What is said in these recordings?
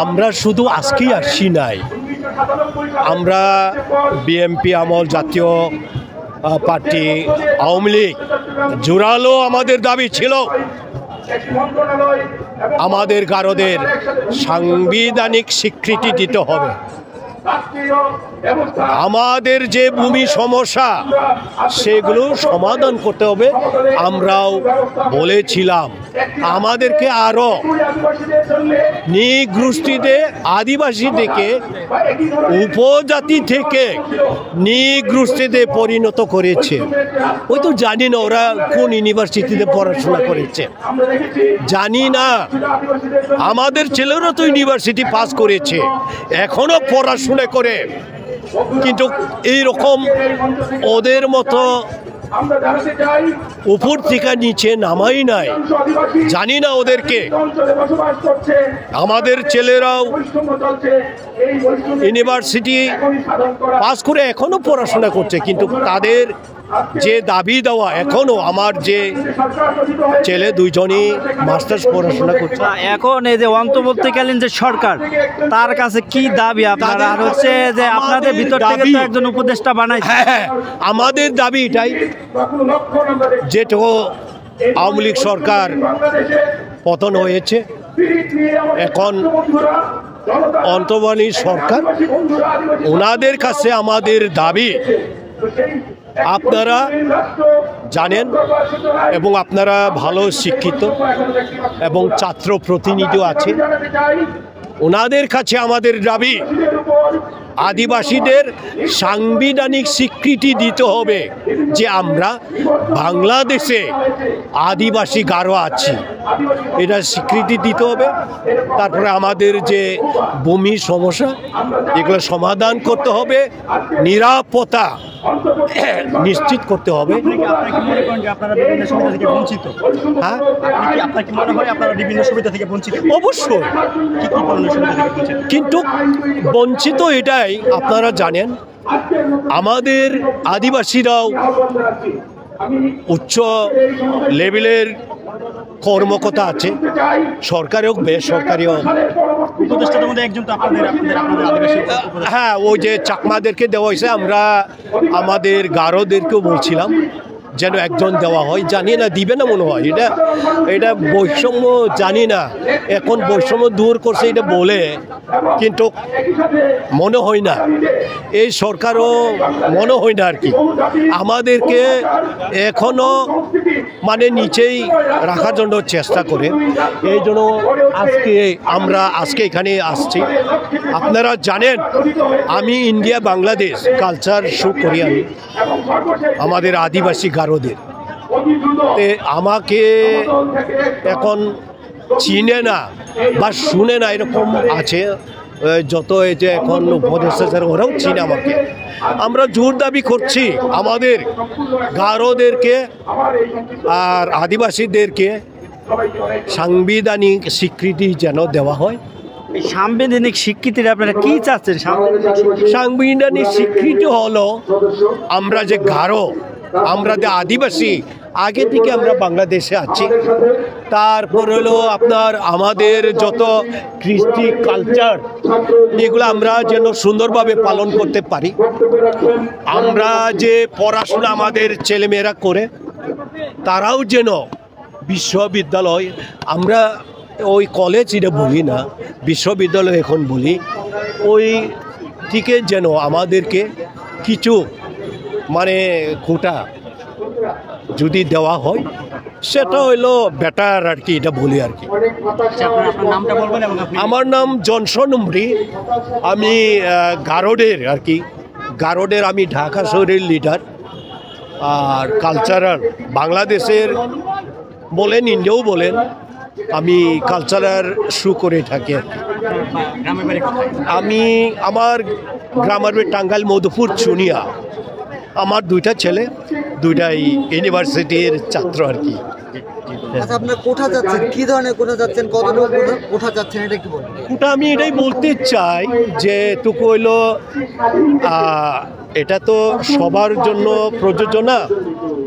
আমরা শুধু আজকেই আসছি নাই, আমরা বিএনপি আমল, জাতীয় পার্টি, আওয়ামী লীগ জোরালো আমাদের দাবি ছিল আমাদের গারদের সাংবিধানিক স্বীকৃতি দিতে হবে। আমাদের যে ভূমি সমস্যা সেগুলো সমাধান করতে হবে। আমরাও বলেছিলাম আমাদেরকে আরো নিগোষ্ঠীদের, আদিবাসী থেকে, উপজাতি থেকে নিগোষ্ঠীতে পরিণত করেছে। ওই তো জানি না ওরা কোন ইউনিভার্সিটিতে পড়াশোনা করেছে, জানি না। আমাদের ছেলেরা তো ইউনিভার্সিটি পাস করেছে, এখনো পড়াশোনা করে, কিন্তু এইরকম ওদের মতো উপর থেকে নিচে নামাই নাই। জানি না ওদেরকে। আমাদের ছেলেরাও ইউনিভার্সিটি পাস করে এখনো পড়াশোনা করছে, কিন্তু তাদের যে দাবি দেওয়া, এখনো আমার যে ছেলে দুইজনই মাস্টার্স পড়াশোনা করছে। এখন এই যে অন্তর্বর্তীকালীন যে সরকার, তার কাছে কি দাবি আপনারা? আর হচ্ছে যে আপনাদের ভিতর থেকে তো একজন উপদেষ্টা বানাইছে। হ্যাঁ, আমাদের দাবি এটাই, যেটুকু আওয়ামী লীগ সরকার পতন হয়েছে, এখন অন্তর্বর্তী সরকার, ওনাদের কাছে আমাদের দাবি, আপনারা জানেন এবং আপনারা ভালো শিক্ষিত এবং ছাত্র প্রতিনিধিও আছে, ওনাদের কাছে আমাদের দাবি আদিবাসীদের সাংবিধানিক স্বীকৃতি দিতে হবে যে আমরা বাংলাদেশে আদিবাসী গারো আছি, এটা স্বীকৃতি দিতে হবে। তারপরে আমাদের যে ভূমি সমস্যা এগুলো সমাধান করতে হবে, নিরাপত্তা নিশ্চিত করতে হবে। হ্যাঁ, অবশ্যই, কিন্তু বঞ্চিত এটাই আপনারা জানেন, আমাদের আদিবাসীরাও উচ্চ লেভেলের কর্মকর্তা আছে, সরকারি হোক বেসরকারি হোক। হ্যাঁ, ওই যে চাকমাদেরকে দেওয়া হয়েছে, আমরা আমাদের গারোদেরকেও বলছিলাম যেন একজন দেওয়া হয়। জানি না দিবে না মনে হয়, এটা বৈষম্য, জানি না এখন বৈষম্য দূর করছে এটা বলে, কিন্তু মনে হয় না, এই সরকারও মনে হয় না আর কি, আমাদেরকে এখনো মানে নিচেই রাখার জন্য চেষ্টা করে। এই জন্য আমরা আজকে এখানে আসছি। আপনারা জানেন আমি ইন্ডিয়া বাংলাদেশ কালচার শো করি, আমি আমাদের আদিবাসী গারোদের, আমাকে এখন চিনে না বা শুনে না এরকম আছে, যত এই যে এখন উপদেষ্টা ওরাও চিনে আমাকে। আমরা জোর দাবি করছি আমাদের গারোদেরকে আর আদিবাসীদেরকে সাংবিধানিক স্বীকৃতি যেন দেওয়া হয়। সাংবিধানিক স্বীকৃতির আপনারা কি চাচ্ছেন? সাংবিধানিক স্বীকৃতি হলো আমরা যে গারো, আমরা যে আদিবাসী, আগে থেকে আমরা বাংলাদেশে আছি, তারপর হলো আপনার আমাদের যত কৃষ্টি কালচার এগুলো আমরা যেন সুন্দরভাবে পালন করতে পারি। আমরা যে পড়াশোনা আমাদের ছেলেমেয়েরা করে, তারাও যেন বিশ্ববিদ্যালয়, আমরা ওই কলেজ এটা বলি না, বিশ্ববিদ্যালয় এখন বলি, ওই থেকে যেন আমাদেরকে কিছু মানে কোটা যদি দেওয়া হয়, সেটা হইলো বেটার আর কি, এটা বলি আর কি। আমার নাম জনসন উমরি, আমি গারোডের আর কি, গারোডের আমি ঢাকা শহরের লিডার, আর কালচারাল বাংলাদেশের বলেন, ইন্ডিয়াও বলেন, আমি কালচারাল শো করে থাকি আর কি। আমার গ্রামের টাঙ্গাইল, মধুপুর, চুনিয়া। আমার দুইটা ছেলে, দুইটাই ইউনিভার্সিটির ছাত্র আর কি। আচ্ছা, আপনারা কোঠা যাচ্ছেন, কি ধরনের কোঠা যাচ্ছেন, কতটুকু কোঠা যাচ্ছেন, এটা কি বলবেন? কোঠা আমি এটাই বলতে চাই যে টুকু হইলো এটা তো সবার জন্য প্রযোজ্য না,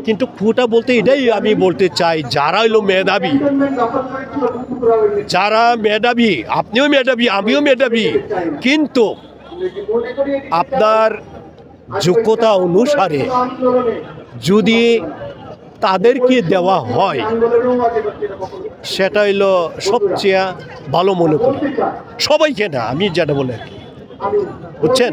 কিন্তু কোটা বলতে এটাই আমি বলতে চাই, যারা হইলো মেধাবী, যারা মেধাবী, আপনিও মেধাবী আমিও মেধাবী, কিন্তু আপনার যোগ্যতা অনুসারে যদি তাদেরকে দেওয়া হয় সেটা হইলো সবচেয়ে ভালো মনে করি, সবাইকে না, আমি যেটা বলে, বুঝছেন।